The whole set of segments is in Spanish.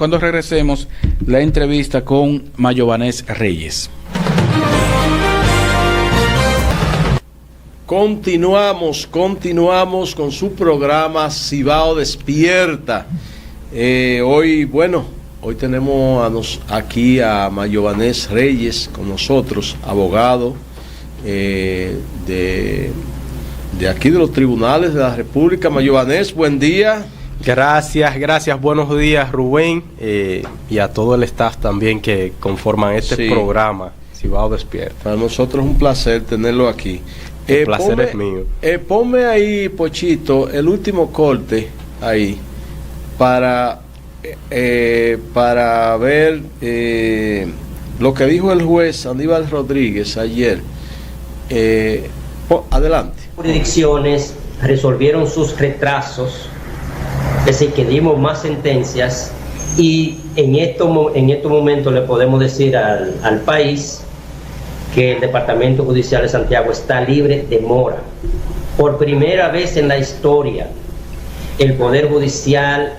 Cuando regresemos, la entrevista con Mayovanés Reyes. Continuamos con su programa Cibao Despierta. Hoy tenemos aquí a Mayovanés Reyes con nosotros, abogado de aquí de los tribunales de la República. Mayovanés, buen día. Gracias, buenos días Rubén, y a todo el staff también que conforman este programa Cibao Despierta. Para nosotros es un placer tenerlo aquí. El placer es mío. Ponme ahí, Pochito, el último corte ahí para ver lo que dijo el juez Aníbal Rodríguez ayer. Adelante. Jurisdicciones resolvieron sus retrasos, es decir, que dimos más sentencias, y en estos momentos le podemos decir al país que el Departamento Judicial de Santiago está libre de mora. Por primera vez en la historia, el Poder Judicial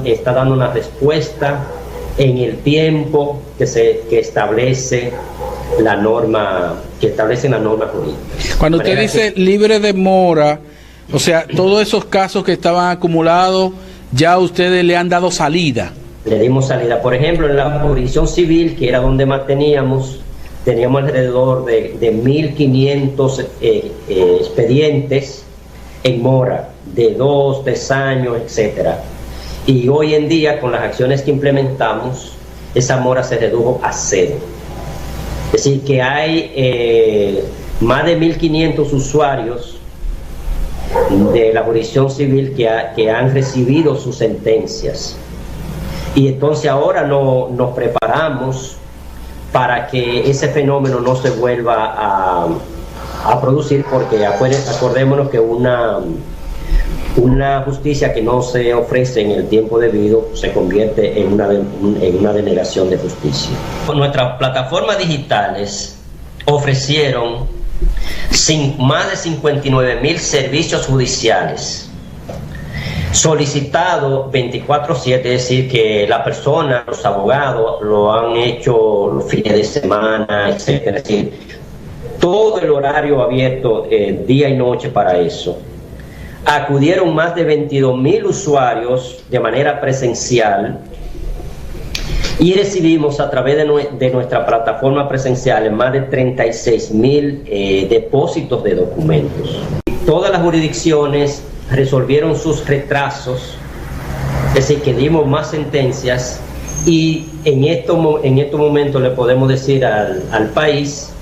está dando una respuesta en el tiempo que establece la norma, jurídica. Cuando usted dice libre de mora, o sea, todos esos casos que estaban acumulados, ya ustedes le han dado salida. Le dimos salida. Por ejemplo, en la jurisdicción civil, que era donde más teníamos alrededor de 1.500 expedientes en mora, de 2, 3 años, etcétera. Y hoy en día, con las acciones que implementamos, esa mora se redujo a 0. Es decir, que hay más de 1.500 usuarios de la jurisdicción civil que han recibido sus sentencias. Y entonces ahora nos preparamos para que ese fenómeno no se vuelva a producir, porque acordémonos que una justicia que no se ofrece en el tiempo debido se convierte en una denegación de justicia. Nuestras plataformas digitales ofrecieron más de 59.000 servicios judiciales, solicitado 24/7, es decir, que la persona, los abogados, lo han hecho los fines de semana, etcétera. Es decir, todo el horario abierto día y noche para eso. Acudieron más de 22.000 usuarios de manera presencial, y recibimos a través de nuestra plataforma presencial más de 36.000 depósitos de documentos. Todas las jurisdicciones resolvieron sus retrasos, es decir, que dimos más sentencias, y en estos momentos le podemos decir al país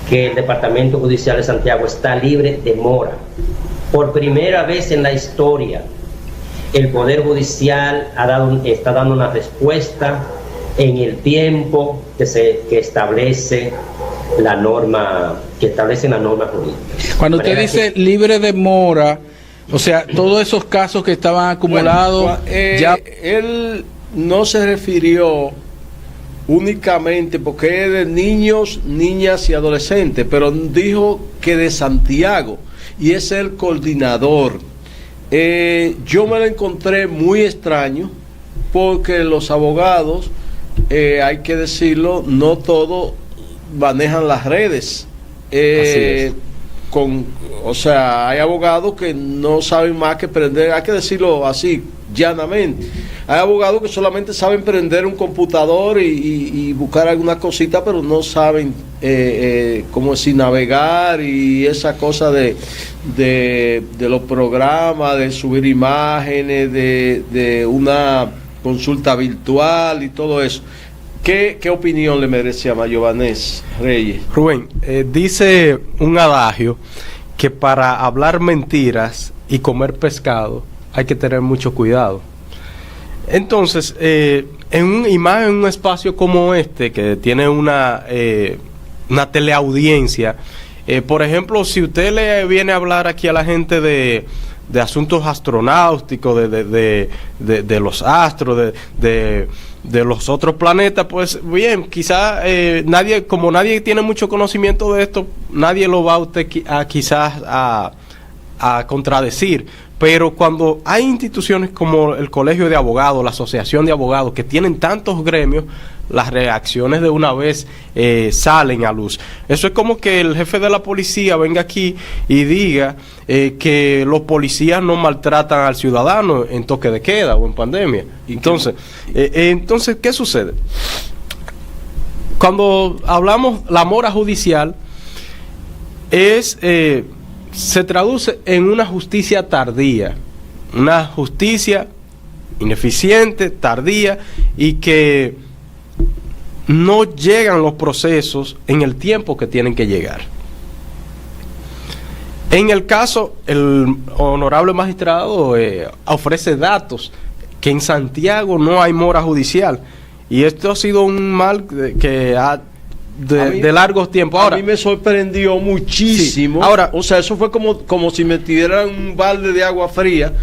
que el Departamento Judicial de Santiago está libre de mora. Por primera vez en la historia, el Poder Judicial está dando una respuesta en el tiempo que establece la norma jurídica. Cuando usted dice libre de mora, o sea, todos esos casos que estaban acumulados, ya él no se refirió únicamente porque es de niños, niñas y adolescentes, pero dijo que de Santiago, y es el coordinador. Yo me lo encontré muy extraño, porque los abogados, hay que decirlo, no todos manejan las redes. O sea, hay abogados que no saben más que prender, hay que decirlo así, llanamente. Hay abogados que solamente saben prender un computador y buscar alguna cosita, pero no saben como si navegar y esa cosa de los programas, de subir imágenes, de una consulta virtual y todo eso. ¿Qué opinión le merece a Mayovanés Reyes? Rubén, dice un adagio que para hablar mentiras y comer pescado hay que tener mucho cuidado. Entonces, en un espacio como este, que tiene una teleaudiencia, por ejemplo, si usted le viene a hablar aquí a la gente de asuntos astronáuticos, de los astros, de los otros planetas, pues bien, quizás nadie tiene mucho conocimiento de esto, nadie lo va a usted quizás a contradecir. Pero cuando hay instituciones como el Colegio de Abogados, la Asociación de Abogados, que tienen tantos gremios, las reacciones de una vez salen a luz. Eso es como que el jefe de la policía venga aquí y diga que los policías no maltratan al ciudadano en toque de queda o en pandemia. Entonces, ¿qué sucede? Cuando hablamos la mora judicial, se traduce en una justicia tardía, una justicia ineficiente, tardía, y que no llegan los procesos en el tiempo que tienen que llegar. En el caso, el honorable magistrado ofrece datos que en Santiago no hay mora judicial, y esto ha sido un mal que ha de largos tiempos. Ahora, a mí me sorprendió muchísimo. Sí, ahora, o sea, eso fue como si me tiraran un balde de agua fría,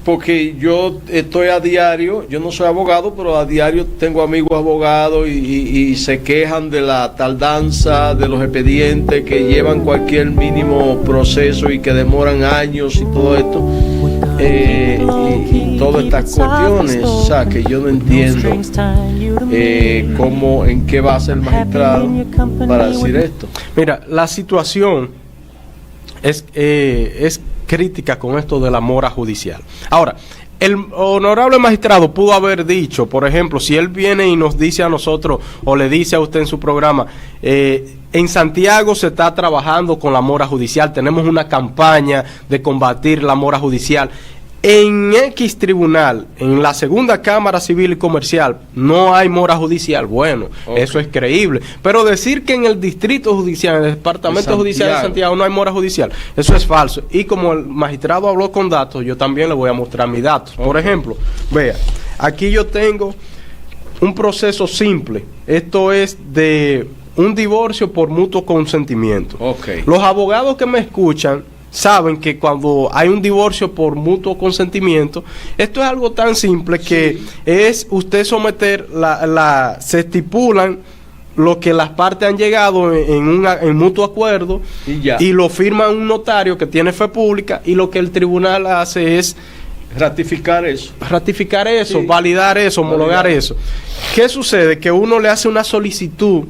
porque yo estoy a diario, yo no soy abogado, pero a diario tengo amigos abogados y se quejan de la tardanza, de los expedientes que llevan cualquier mínimo proceso y que demoran años y todo esto. Y todas estas cuestiones, o sea, que yo no entiendo en qué basa el magistrado para decir esto. Mira, la situación es crítica con esto de la mora judicial. Ahora, el honorable magistrado pudo haber dicho, por ejemplo, si él viene y nos dice a nosotros, o le dice a usted en su programa, en Santiago se está trabajando con la mora judicial, tenemos una campaña de combatir la mora judicial. En X tribunal, en la segunda Cámara Civil y Comercial, no hay mora judicial. Bueno, eso es creíble. Pero decir que en el Distrito Judicial, en el Departamento Judicial de Santiago no hay mora judicial, eso es falso. Y como el magistrado habló con datos, yo también le voy a mostrar mis datos. Por ejemplo, vea, aquí yo tengo un proceso simple. Esto es de un divorcio por mutuo consentimiento. Los abogados que me escuchan saben que cuando hay un divorcio por mutuo consentimiento, esto es algo tan simple que es usted someter, se estipulan lo que las partes han llegado en mutuo acuerdo y lo firma un notario que tiene fe pública, y lo que el tribunal hace es ratificar eso, sí, validar eso, homologar eso. ¿Qué sucede? Que uno le hace una solicitud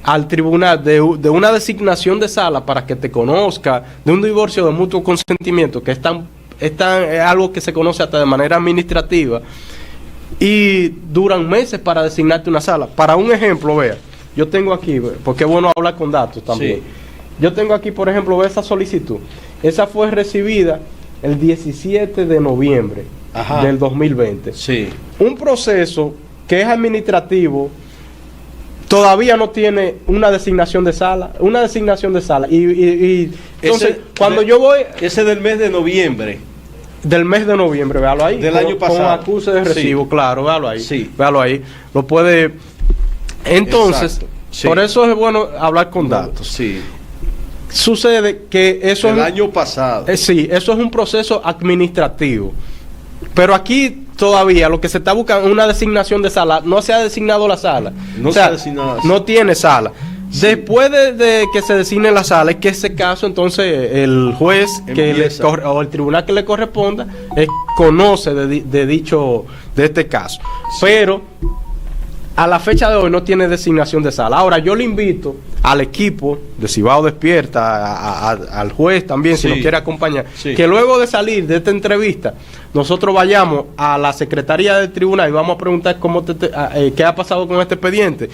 al tribunal de una designación de sala para que te conozca, de un divorcio de mutuo consentimiento, que es algo que se conoce hasta de manera administrativa, y duran meses para designarte una sala. Para un ejemplo, vea, yo tengo aquí, porque es bueno hablar con datos también. Sí. Yo tengo aquí, por ejemplo, esa solicitud. Esa fue recibida el 17 de noviembre del 2020. Sí. Un proceso que es administrativo todavía no tiene una designación de sala. Y entonces, cuando yo voy... Ese del mes de noviembre. Del mes de noviembre, véalo ahí. Del año pasado. Con acuse de recibo, sí, claro, véalo ahí. Sí. Véalo ahí. Lo puede... Entonces, sí, por eso es bueno hablar con datos. Sí. Sucede que eso el año pasado. Sí, eso es un proceso administrativo. Pero aquí todavía lo que se está buscando es una designación de sala. No se ha designado la sala. No, o sea, se ha designado la sala. No tiene sala. Sí. Después de que se designe la sala, es que ese caso, entonces, el juez o el tribunal que le corresponda conoce de este caso. Sí. Pero a la fecha de hoy no tiene designación de sala. Ahora, yo le invito al equipo de Cibao Despierta, al juez también, si nos quiere acompañar, que luego de salir de esta entrevista, nosotros vayamos a la secretaría del tribunal y vamos a preguntar qué ha pasado con este expediente.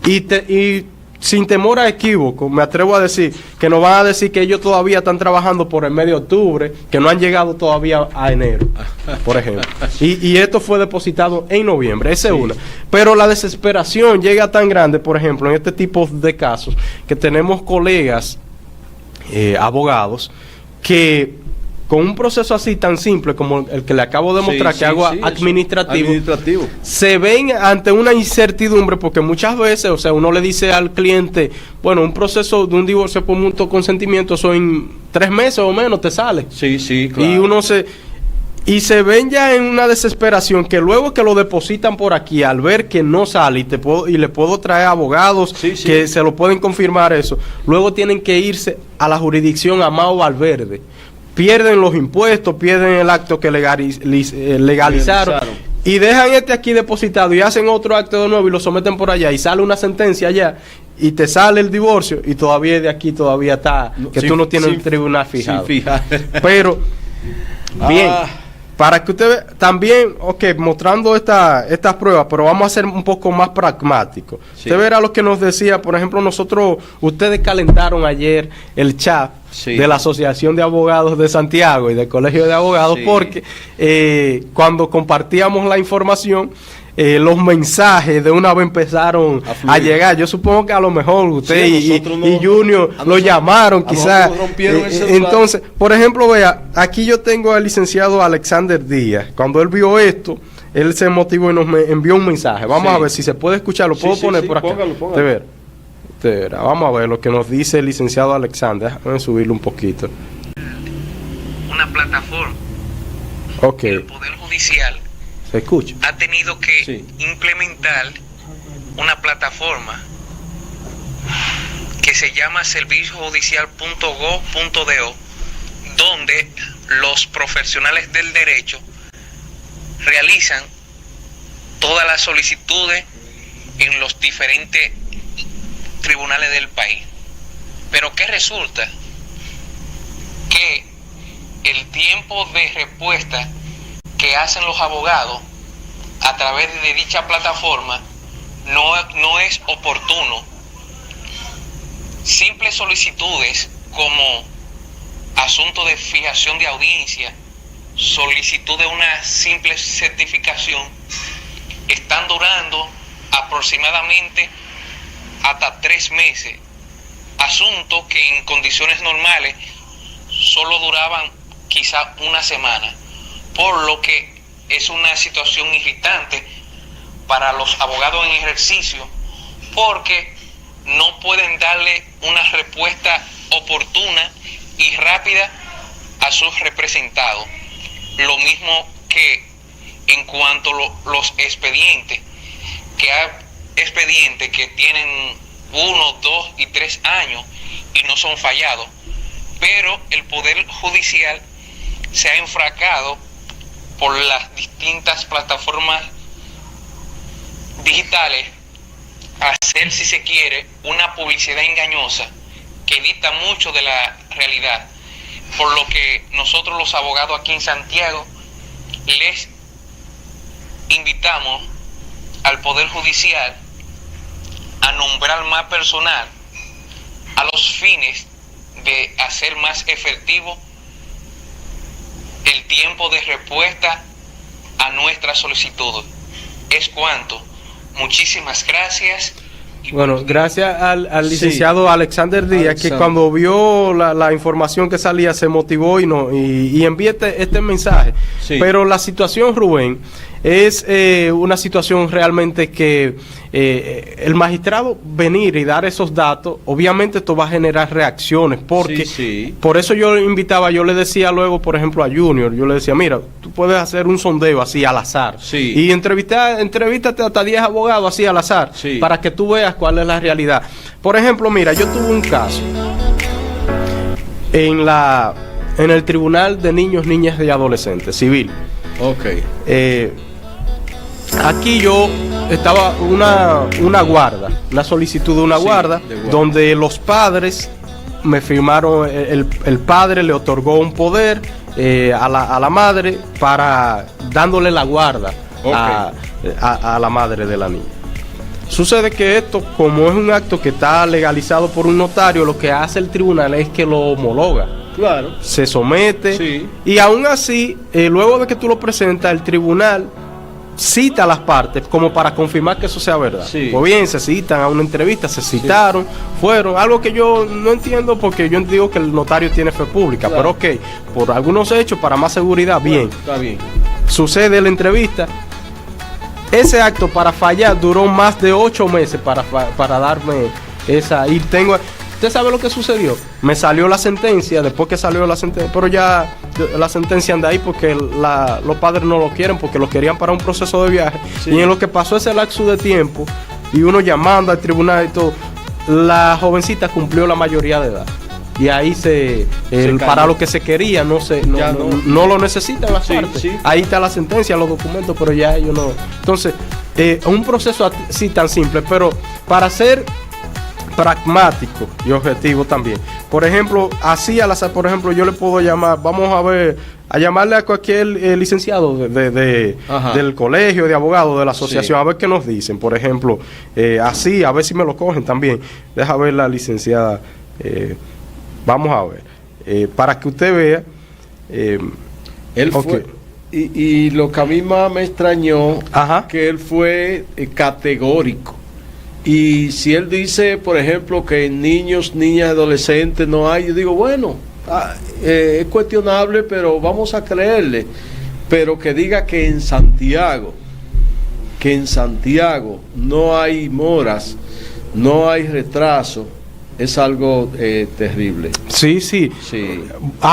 Y sin temor a equívoco, me atrevo a decir que nos van a decir que ellos todavía están trabajando por el mes de octubre, que no han llegado todavía a enero, por ejemplo. Y esto fue depositado en noviembre, esa es una. Pero la desesperación llega tan grande, por ejemplo, en este tipo de casos, que tenemos colegas abogados que con un proceso así tan simple como el que le acabo de mostrar, administrativo, se ven ante una incertidumbre, porque muchas veces, o sea, uno le dice al cliente, bueno, un proceso de un divorcio por mutuo consentimiento, eso en 3 meses o menos te sale. Sí, claro. Y se ven ya en una desesperación, que luego que lo depositan por aquí, al ver que no sale, y le puedo traer abogados que se lo pueden confirmar eso, luego tienen que irse a la jurisdicción Amado Valverde, pierden los impuestos, pierden el acto que legalizaron y dejan aquí depositado y hacen otro acto de nuevo y lo someten por allá y sale una sentencia allá y te sale el divorcio y todavía de aquí todavía está que tú no tienes el tribunal fijado. Pero bien, para que usted vea, también, mostrando estas pruebas, pero vamos a ser un poco más pragmáticos. Usted verá lo que nos decía, por ejemplo, ustedes calentaron ayer el chat de la Asociación de Abogados de Santiago y del Colegio de Abogados, porque cuando compartíamos la información, los mensajes de una vez empezaron a llegar. Yo supongo que a lo mejor usted y Junior lo llamaron, quizás. Entonces, por ejemplo, vea, aquí yo tengo al licenciado Alexander Díaz. Cuando él vio esto, él se motivó y nos envió un mensaje. Vamos a ver si se puede escuchar. ¿Lo puedo poner por acá? Póngalo. Vamos a ver lo que nos dice el licenciado Alexander. Déjame subirlo un poquito. Una plataforma. El Poder Judicial ¿se escucha? Ha tenido que implementar una plataforma que se llama serviciojudicial.go.do, donde los profesionales del derecho realizan todas las solicitudes en los diferentes tribunales del país. Pero ¿qué resulta? Que el tiempo de respuesta que hacen los abogados a través de dicha plataforma no es oportuno. Simples solicitudes como asunto de fijación de audiencia, solicitud de una simple certificación, están durando aproximadamente hasta 3 meses. Asuntos que en condiciones normales solo duraban quizá una semana. Por lo que es una situación irritante para los abogados en ejercicio, porque no pueden darle una respuesta oportuna y rápida a sus representados. Lo mismo que en cuanto a los expedientes, que hay expedientes que tienen 1, 2 y 3 años y no son fallados, pero el Poder Judicial se ha enfracado por las distintas plataformas digitales a hacer, si se quiere, una publicidad engañosa que dista mucho de la realidad, por lo que nosotros los abogados aquí en Santiago les invitamos al Poder Judicial a nombrar más personal a los fines de hacer más efectivo el tiempo de respuesta a nuestra solicitud. Es cuanto. Muchísimas gracias. Bueno, gracias al licenciado Alexander Díaz, que cuando vio la información que salía se motivó y envió este mensaje. Pero la situación, Rubén, es una situación realmente que el magistrado venir y dar esos datos, obviamente esto va a generar reacciones, porque por eso yo le decía luego, por ejemplo, a Junior, yo le decía, mira, tú puedes hacer un sondeo así al azar, y entrevístate hasta 10 abogados así al azar, para que tú veas cuál es la realidad. Por ejemplo, mira, yo tuve un caso en el Tribunal de Niños, Niñas y Adolescentes, civil. Aquí yo estaba una guarda, una solicitud de una guarda, donde los padres me firmaron, el padre le otorgó un poder a la madre para dándole la guarda a la madre de la niña. Sucede que esto, como es un acto que está legalizado por un notario, lo que hace el tribunal es que lo homologa. Se somete y aún así, luego de que tú lo presentas, el tribunal cita a las partes como para confirmar que eso sea verdad. Pues bien, se citan a una entrevista, se citaron, fueron, algo que yo no entiendo, porque yo digo que el notario tiene fe pública, pero por algunos hechos, para más seguridad, está bien. Sucede la entrevista. Ese acto, para fallar, duró más de 8 meses para darme esa. Y ¿usted sabe lo que sucedió? Me salió la sentencia, después que salió la sentencia, pero ya la sentencia anda ahí porque los padres no lo quieren, porque lo querían para un proceso de viaje. Y en lo que pasó ese lapso de tiempo, y uno llamando al tribunal y todo, la jovencita cumplió la mayoría de edad. y ahí para lo que se quería no lo necesitan las partes. Sí. Ahí está la sentencia, los documentos, pero ya ellos no. Entonces, un proceso así tan simple, pero para ser pragmático y objetivo también. Por ejemplo, así al azar, por ejemplo, yo le puedo llamar, a llamarle a cualquier licenciado del colegio de abogados, de la asociación, a ver qué nos dicen. Por ejemplo, así, a ver si me lo cogen también. Deja ver la licenciada. Vamos a ver. Para que usted vea. Él fue, y lo que a mí más me extrañó, que él fue categórico. Y si él dice, por ejemplo, que en niños, niñas, adolescentes no hay, yo digo, bueno, es cuestionable, pero vamos a creerle. Pero que diga que en Santiago no hay moras, no hay retraso, es algo terrible. Sí.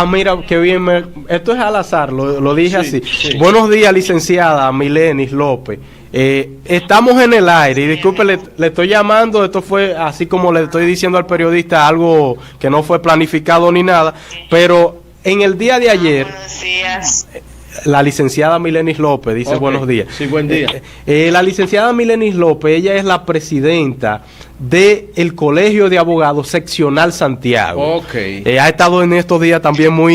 Mira, qué bien. Esto es al azar, lo dije así. Sí. Buenos días, licenciada Milenis López. Estamos en el aire y disculpe, le estoy llamando. Esto fue así como le estoy diciendo al periodista, algo que no fue planificado ni nada, pero en el día de ayer la licenciada Milenis López dice buenos días. Sí, buen día. La licenciada Milenis López, ella es la presidenta del Colegio de Abogados Seccional Santiago. Ha estado en estos días también muy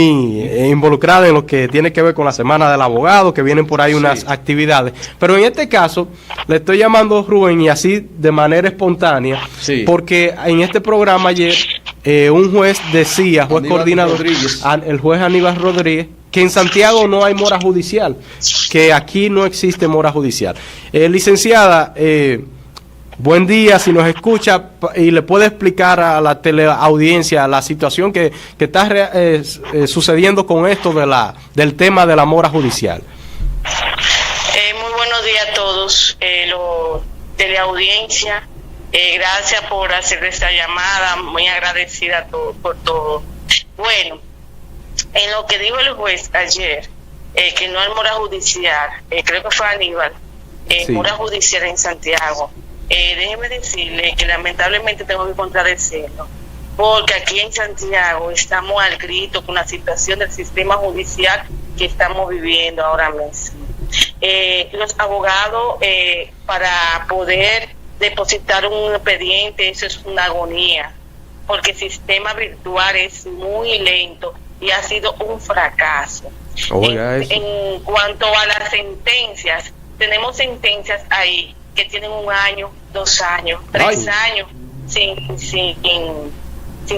involucrada en lo que tiene que ver con la Semana del Abogado, que vienen por ahí unas actividades. Pero en este caso, le estoy llamando Rubén, y así de manera espontánea, porque en este programa ayer un juez decía, el juez Aníbal Rodríguez, que en Santiago no hay mora judicial, que aquí no existe mora judicial. Licenciada, buen día, si nos escucha y le puede explicar a la teleaudiencia la situación que está sucediendo con esto del tema de la mora judicial. Muy buenos días a todos, teleaudiencia. Gracias por hacer esta llamada, muy agradecida por todo. Bueno, en lo que dijo el juez ayer, que no hay mora judicial, creo que fue Aníbal, mora judicial en Santiago. Déjeme decirle que lamentablemente tengo que contradecirlo, porque aquí en Santiago estamos al grito con la situación del sistema judicial que estamos viviendo ahora mismo. Los abogados, para poder depositar un expediente, eso es una agonía, porque el sistema virtual es muy lento y ha sido un fracaso. En cuanto a las sentencias, tenemos sentencias ahí que tienen 1 año, 2 años, 3 años sin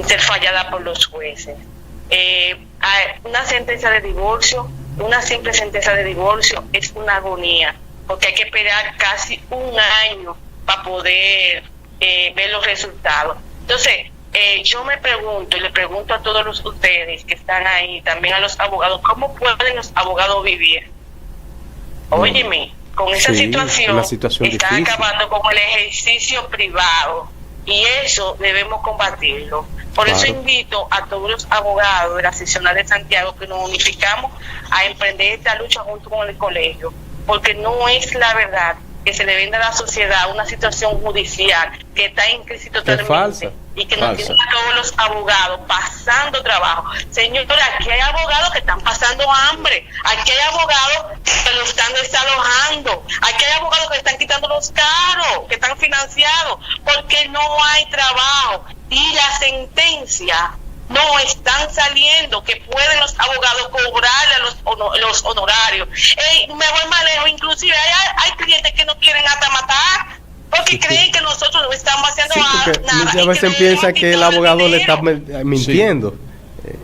ser fallada por los jueces. Una sentencia de divorcio, una simple sentencia de divorcio es una agonía, porque hay que esperar casi 1 año para poder ver los resultados. Entonces, yo me pregunto y le pregunto a todos ustedes que están ahí, también a los abogados, ¿cómo pueden los abogados vivir? Óyeme, con esa situación está acabando con el ejercicio privado, y eso debemos combatirlo. Por eso invito a todos los abogados de la seccional de Santiago que nos unificamos a emprender esta lucha junto con el colegio, porque no es la verdad que se le venda a la sociedad una situación judicial que está en crisis totalmente y que nos tienen a todos los abogados pasando trabajo. Señora, aquí hay abogados que están pasando hambre, aquí hay abogados que lo están desalojando, aquí hay abogados que están quitando los carros, que están financiados, porque no hay trabajo y la sentencia no están saliendo, que pueden los abogados cobrarle a los honorarios. Me voy más lejos, inclusive hay clientes que no quieren hasta matar porque creen que nosotros no estamos haciendo nada. Muchas veces piensa que el abogado le está mintiendo.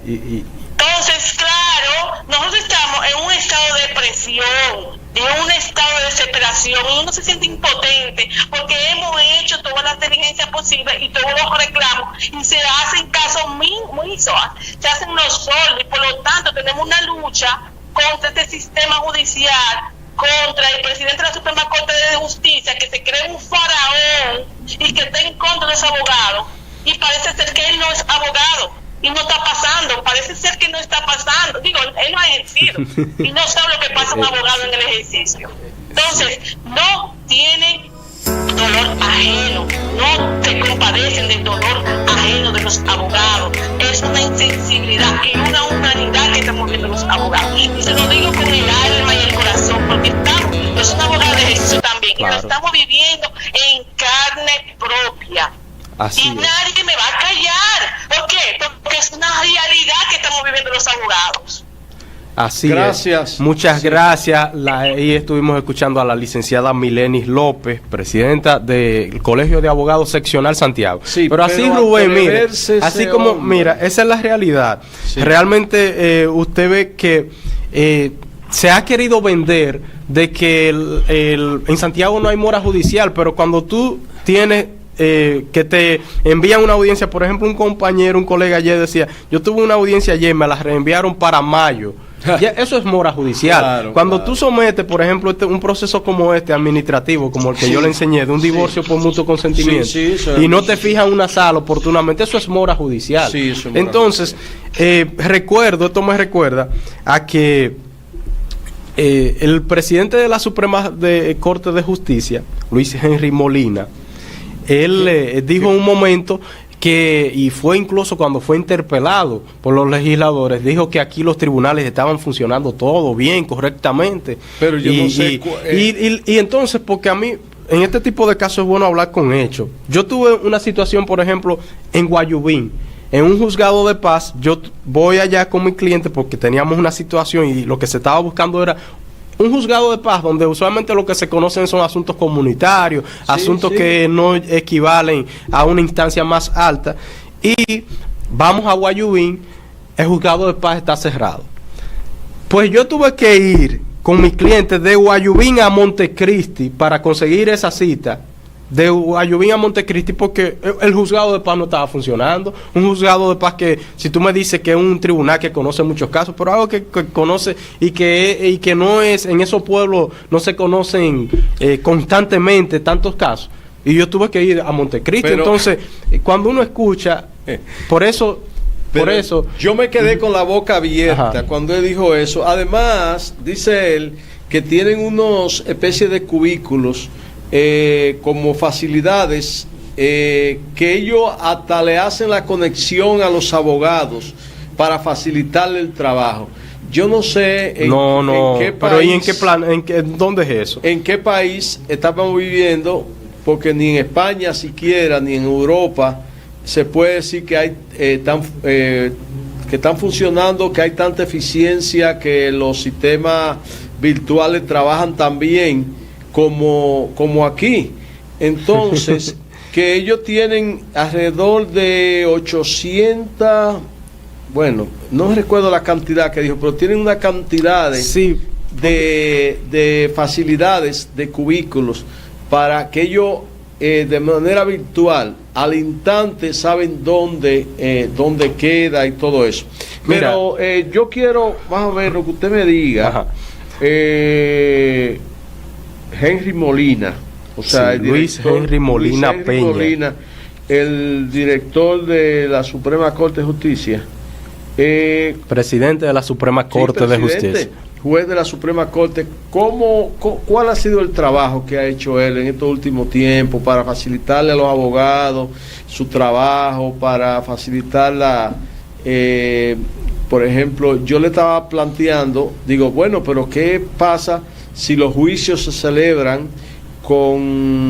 Entonces, claro, nosotros estamos en un estado de presión, en un estado de desesperación, y uno se siente impotente porque hemos hecho todas las diligencias posibles y todos los reclamos, y se hacen casos muy se hacen los solos, y por lo tanto tenemos una lucha contra este sistema judicial, contra el presidente de la Suprema Corte de Justicia, que se cree un faraón y que está en contra de los abogados, y parece ser que él no es abogado y no está pasando, parece ser que no está pasando, digo, él no ha ejercido y no sabe lo que pasa un abogado en el ejercicio. Entonces, no tiene dolor ajeno, no se compadecen del dolor ajeno de los abogados. Es una sensibilidad, en una humanidad que estamos viendo los abogados. Y se lo digo con el alma y el corazón, porque yo soy una abogada de Jesús también, Claro. y lo estamos viviendo en carne propia. Así Y es. nadie me va a callar. ¿Por qué? Porque es una realidad que estamos viviendo los abogados. Así Gracias. es. Muchas Sí. gracias. Ahí estuvimos escuchando a la licenciada Milenis López, presidenta del Colegio de Abogados Seccional Santiago. Sí, pero así, pero Rubén, mire, atreverse así ese como, hombre. mira, esa es la realidad. Sí. Realmente usted ve que se ha querido vender de que en Santiago no hay mora judicial, pero cuando tú tienes que te envían una audiencia, por ejemplo, un compañero, un colega ayer decía, yo tuve una audiencia ayer, me la reenviaron para mayo. Ya, eso es mora judicial. Claro, Cuando claro. tú sometes, por ejemplo, un proceso como este, administrativo, como el que yo le enseñé, de un divorcio por mutuo consentimiento, Sí, sí, eso es- y no te fijas en una sala oportunamente, eso es mora judicial. Sí, eso es mora Entonces, esto me recuerda a que el presidente de la Suprema Corte de Justicia, Luis Henry Molina, él dijo en un momento y fue incluso cuando fue interpelado por los legisladores, dijo que aquí los tribunales estaban funcionando todo bien, correctamente. Pero yo no sé y entonces, porque a mí, en este tipo de casos es bueno hablar con hechos. Yo tuve una situación, por ejemplo, en Guayubín, en un juzgado de paz. Yo voy allá con mi cliente porque teníamos una situación y lo que se estaba buscando era un juzgado de paz donde usualmente lo que se conocen son asuntos comunitarios, asuntos sí. que no equivalen a una instancia más alta. Y vamos a Guayubín, el juzgado de paz está cerrado. Pues yo tuve que ir con mis clientes de Guayubín a Montecristi para conseguir esa cita. De Guayubín a Montecristi, porque el juzgado de paz no estaba funcionando. Un juzgado de paz que, si tú me dices que es un tribunal que conoce muchos casos, pero algo que conoce y que no es, en esos pueblos no se conocen constantemente tantos casos. Y yo tuve que ir a Montecristi. Pero- Entonces, cuando uno escucha, por eso yo me quedé con la boca abierta Ajá. cuando él dijo eso. Además, dice él que tienen unos especies de cubículos como facilidades que ellos hasta le hacen la conexión a los abogados para facilitarle el trabajo. Yo no sé en qué país, pero ¿y en qué plan, dónde es eso? en qué país estamos viviendo, porque ni en España siquiera, ni en Europa, se puede decir que hay que están funcionando, que hay tanta eficiencia, que los sistemas virtuales trabajan tan bien como aquí. Entonces, que ellos tienen alrededor de 800, bueno, no recuerdo la cantidad que dijo, pero tienen una cantidad Sí, de facilidades, de cubículos, para que ellos de manera virtual al instante saben dónde queda y todo eso. Mira. Pero yo quiero más o menos que usted me diga, Ajá. Henry Molina, o sea, Sí, el Luis Henry Molina Henry Peña. Molina, el director de la Suprema Corte de Justicia, presidente de la Suprema Corte de presidente, Justicia. juez de la Suprema Corte, ¿cuál ha sido el trabajo que ha hecho él en estos últimos tiempos para facilitarle a los abogados su trabajo, para facilitar por ejemplo, yo le estaba planteando, digo, bueno, pero ¿qué pasa si los juicios se celebran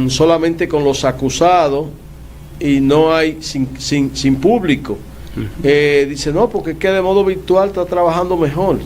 solamente con los acusados y no hay sin público? Dice, no, porque es que de modo virtual está trabajando mejor.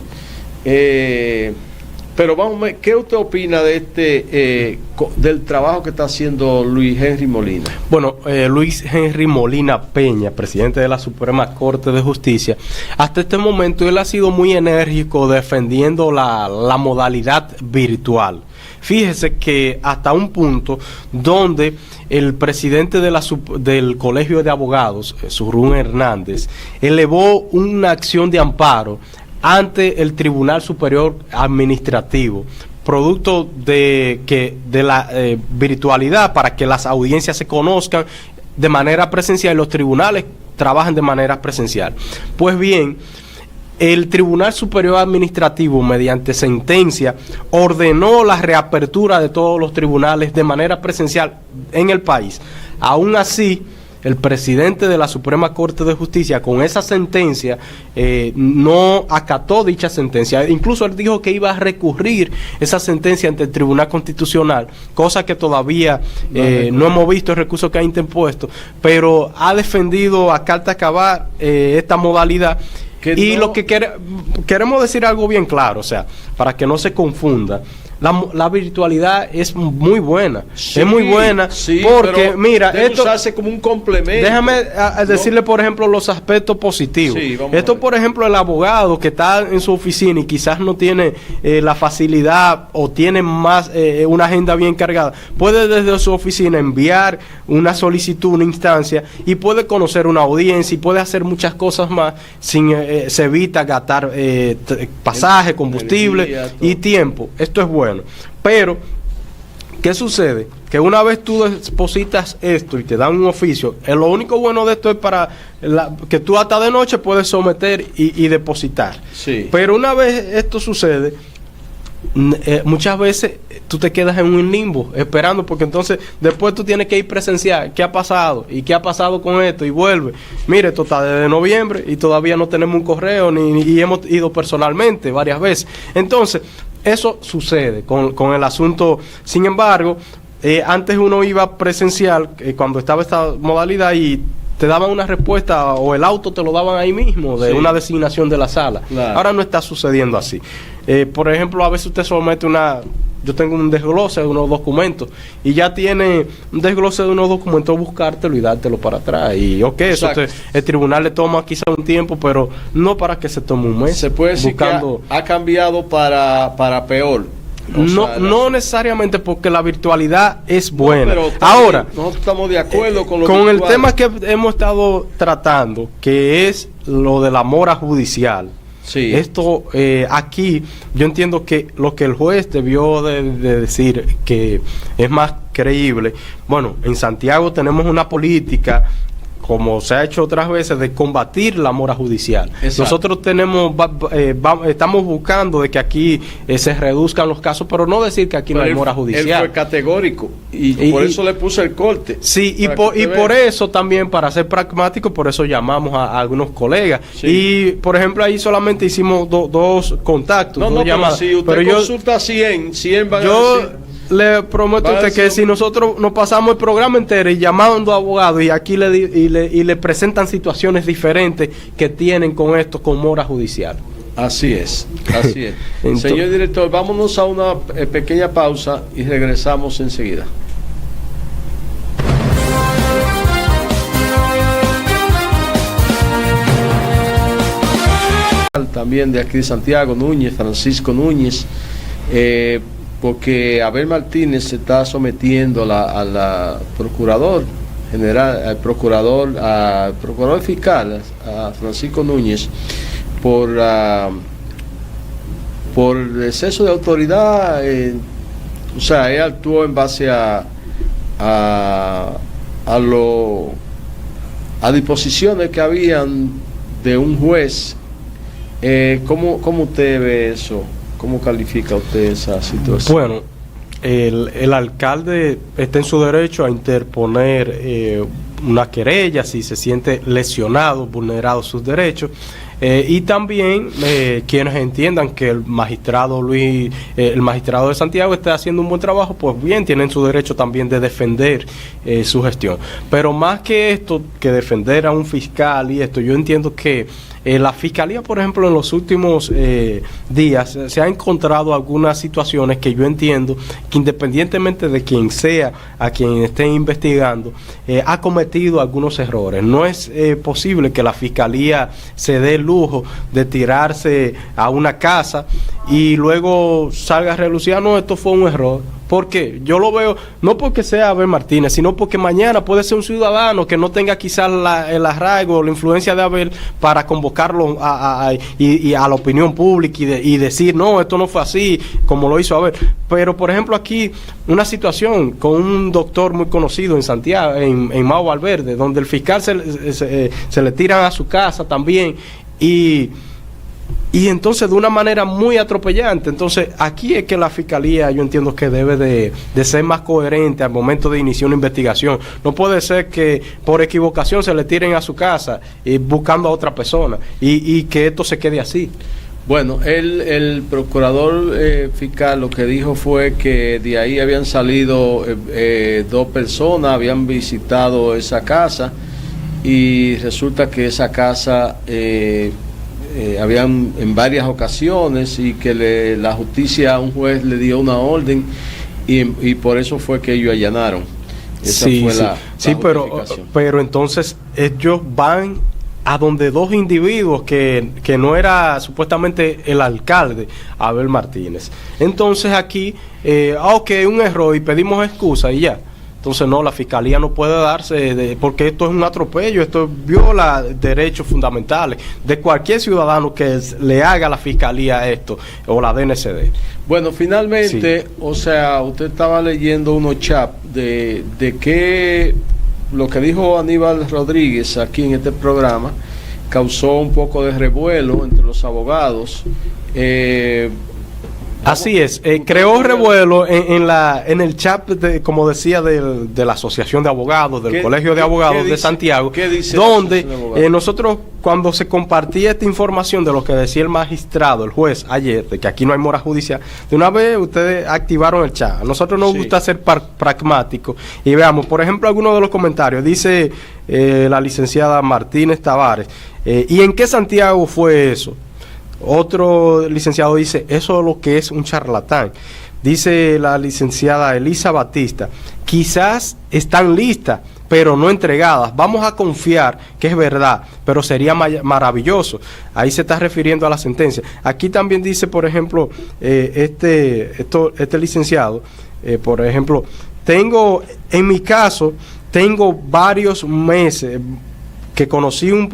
Pero vamos a ver, ¿qué usted opina de del trabajo que está haciendo Luis Henry Molina? Bueno, Luis Henry Molina Peña, presidente de la Suprema Corte de Justicia, hasta este momento él ha sido muy enérgico defendiendo la modalidad virtual. Fíjese que hasta un punto donde el presidente del Colegio de Abogados, Surún Hernández, elevó una acción de amparo ante el Tribunal Superior Administrativo, producto de la virtualidad, para que las audiencias se conozcan de manera presencial y los tribunales trabajan de manera presencial. Pues bien, el Tribunal Superior Administrativo, mediante sentencia, ordenó la reapertura de todos los tribunales de manera presencial en el país. Aún así, el presidente de la Suprema Corte de Justicia con esa sentencia no acató dicha sentencia. Incluso él dijo que iba a recurrir esa sentencia ante el Tribunal Constitucional, cosa que todavía no hemos visto el recurso que ha interpuesto, pero ha defendido a carta cabal esta modalidad. Y lo que queremos decir algo bien claro, o sea, para que no se confunda. La virtualidad es muy buena, sí, es muy buena, sí, porque mira, esto se hace como un complemento. Déjame decirle, por ejemplo, los aspectos positivos. Sí, esto, por ejemplo, el abogado que está en su oficina y quizás no tiene la facilidad o tiene más una agenda bien cargada, puede desde su oficina enviar una solicitud, una instancia, y puede conocer una audiencia y puede hacer muchas cosas más sin se evita gastar pasaje, combustible y tiempo. Esto es bueno. Pero, ¿qué sucede? Que una vez tú depositas esto y te dan un oficio, lo único bueno de esto es para que tú hasta de noche puedes someter y depositar. Sí. Pero una vez esto sucede, muchas veces tú te quedas en un limbo esperando, porque entonces después tú tienes que ir presencial qué ha pasado y qué ha pasado con esto, y vuelve. Mire, esto está desde noviembre y todavía no tenemos un correo y hemos ido personalmente varias veces. Entonces eso sucede con el asunto. Sin embargo, antes uno iba presencial cuando estaba esta modalidad y te daban una respuesta, o el auto te lo daban ahí mismo, de una designación de la sala. Claro. Ahora no está sucediendo así. Por ejemplo, a veces usted somete yo tengo un desglose de unos documentos y ya tiene un desglose de unos documentos, buscártelo y dártelo para atrás. Y eso el tribunal le toma quizá un tiempo, pero no para que se tome un mes. Se puede decir que ha cambiado para peor. No necesariamente, porque la virtualidad es buena. Pero ahora, nosotros estamos de acuerdo con el tema que hemos estado tratando, que es lo de la mora judicial. Sí. Esto aquí yo entiendo que lo que el juez debió de decir que es más creíble. Bueno, en Santiago tenemos una política, como se ha hecho otras veces, de combatir la mora judicial. Exacto. Nosotros estamos buscando de que aquí se reduzcan los casos, pero no decir que aquí no hay mora judicial. Él fue categórico y por eso le puse el corte. Sí, y por eso también, para ser pragmático, por eso llamamos a algunos colegas. Sí. Y, por ejemplo, ahí solamente hicimos dos contactos. Dos llamadas. Pero si usted consulta 100 van a decir... Le prometo a usted que si nosotros nos pasamos el programa entero y llamando a abogados y aquí le presentan situaciones diferentes que tienen con esto, con mora judicial. Así es. Entonces, señor director, vámonos a una pequeña pausa y regresamos enseguida. También de aquí de Santiago, Francisco Núñez, porque Abel Martínez se está sometiendo a la procurador general, al procurador fiscal, a Francisco Núñez, por exceso de autoridad. O sea, él actuó en base a disposiciones que habían de un juez. ¿Cómo usted ve eso? ¿Cómo califica usted esa situación? Bueno, el alcalde está en su derecho a interponer una querella si se siente lesionado, vulnerado sus derechos. Y también quienes entiendan que el magistrado de Santiago está haciendo un buen trabajo, pues bien, tienen su derecho también de defender su gestión. Pero más que esto, que defender a un fiscal y esto, yo entiendo que la Fiscalía, por ejemplo, en los últimos días se ha encontrado algunas situaciones que yo entiendo que, independientemente de quien sea a quien esté investigando, ha cometido algunos errores. No es posible que la Fiscalía se dé el lujo de tirarse a una casa y luego salga a relucir, no, esto fue un error. ¿Por qué? Yo lo veo, no porque sea Abel Martínez, sino porque mañana puede ser un ciudadano que no tenga quizás el arraigo o la influencia de Abel para convocarlo a la opinión pública y decir, no, esto no fue así, como lo hizo Abel. Pero, por ejemplo, aquí una situación con un doctor muy conocido en Santiago, en Mao Valverde, donde el fiscal se le tiran a su casa también y y entonces de una manera muy atropellante. Entonces aquí es que la fiscalía, yo entiendo que debe de ser más coherente al momento de iniciar una investigación. No puede ser que por equivocación se le tiren a su casa buscando a otra persona y que esto se quede así. Bueno, el procurador fiscal lo que dijo fue que de ahí habían salido 2 personas, habían visitado esa casa y resulta que esa casa habían en varias ocasiones y que la justicia, un juez le dio una orden y por eso fue que ellos allanaron. Esa fue la pero entonces ellos van a donde 2 individuos que no era supuestamente el alcalde, Abel Martínez. Entonces aquí, ok, un error y pedimos excusa y ya. Entonces no, la fiscalía no puede darse, porque esto es un atropello, esto viola derechos fundamentales de cualquier ciudadano que le haga a la fiscalía esto, o la DNCD. Bueno, finalmente, Sí. o sea, usted estaba leyendo unos chats de que lo que dijo Aníbal Rodríguez aquí en este programa causó un poco de revuelo entre los abogados. Así es, creó revuelo en el chat, como decía, de la Asociación de Abogados, del Colegio de Abogados de Santiago, donde nosotros, cuando se compartía esta información de lo que decía el magistrado, el juez, ayer, de que aquí no hay mora judicial, de una vez ustedes activaron el chat. A nosotros nos gusta ser pragmáticos y veamos, por ejemplo, algunos de los comentarios. Dice la licenciada Martínez Tavares, ¿y en qué Santiago fue eso? Otro licenciado dice, eso es lo que es un charlatán. Dice la licenciada Elisa Batista, quizás están listas, pero no entregadas. Vamos a confiar que es verdad, pero sería maravilloso. Ahí se está refiriendo a la sentencia. Aquí también dice, por ejemplo, este licenciado, por ejemplo, en mi caso, tengo varios meses que conocí un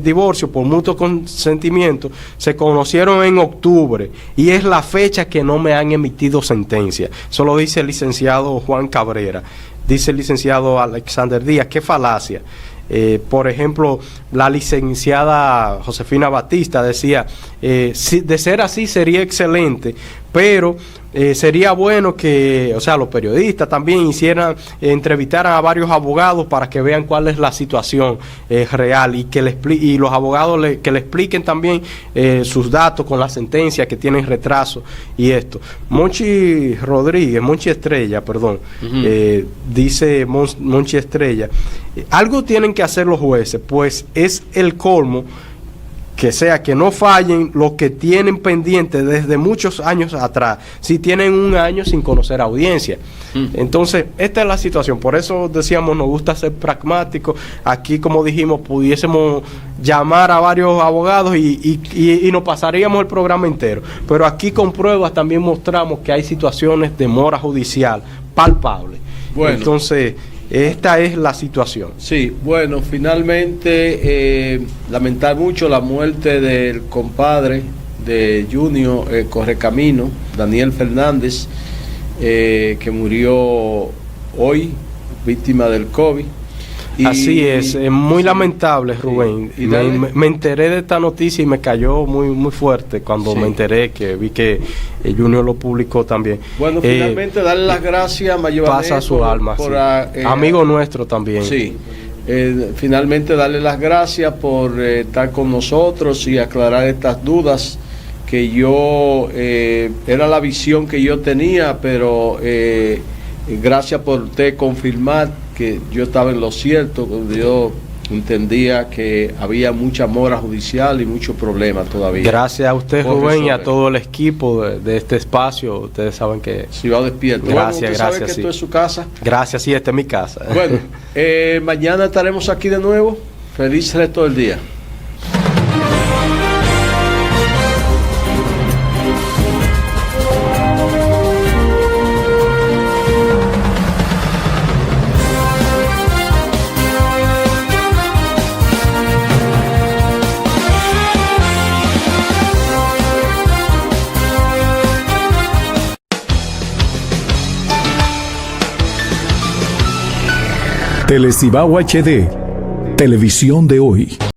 divorcio por mutuo consentimiento, se conocieron en octubre y es la fecha que no me han emitido sentencia. Eso lo dice el licenciado Juan Cabrera. Dice el licenciado Alexander Díaz, qué falacia. Por ejemplo, la licenciada Josefina Batista decía, de ser así sería excelente, pero sería bueno que, o sea, los periodistas también entrevistaran a varios abogados para que vean cuál es la situación real y que y los abogados que le expliquen también sus datos con la sentencia que tienen retraso y esto. Monchi Estrella, dice Monchi Estrella, algo tienen que hacer los jueces, pues es el colmo que no fallen los que tienen pendiente desde muchos años atrás, si tienen un año sin conocer audiencia. Entonces, esta es la situación. Por eso decíamos, nos gusta ser pragmáticos. Aquí, como dijimos, pudiésemos llamar a varios abogados y nos pasaríamos el programa entero. Pero aquí con pruebas también mostramos que hay situaciones de mora judicial palpables. Bueno. Entonces, esta es la situación. Sí, bueno, finalmente lamentar mucho la muerte del compadre de Junior Correcamino, Daniel Fernández, que murió hoy, víctima del COVID. Así es, muy lamentable, Rubén. Me enteré de esta noticia y me cayó muy fuerte cuando me enteré, que vi que Junior lo publicó también. Bueno, finalmente darle las gracias a Mayobané. Pasa su alma, amigo nuestro también. Sí, finalmente darle las gracias por estar con nosotros y aclarar estas dudas que era la visión que yo tenía, pero gracias por usted confirmar que yo estaba en lo cierto, cuando yo entendía que había mucha mora judicial y muchos problemas todavía. Gracias a usted, Rubén, y a todo el equipo de este espacio. Ustedes saben que... Ciudad Despierta. Gracias, bueno, ¿sabe que esto es su casa? Gracias, sí, esta es mi casa. Bueno, mañana estaremos aquí de nuevo. Feliz resto del día. Telecibao HD, televisión de hoy.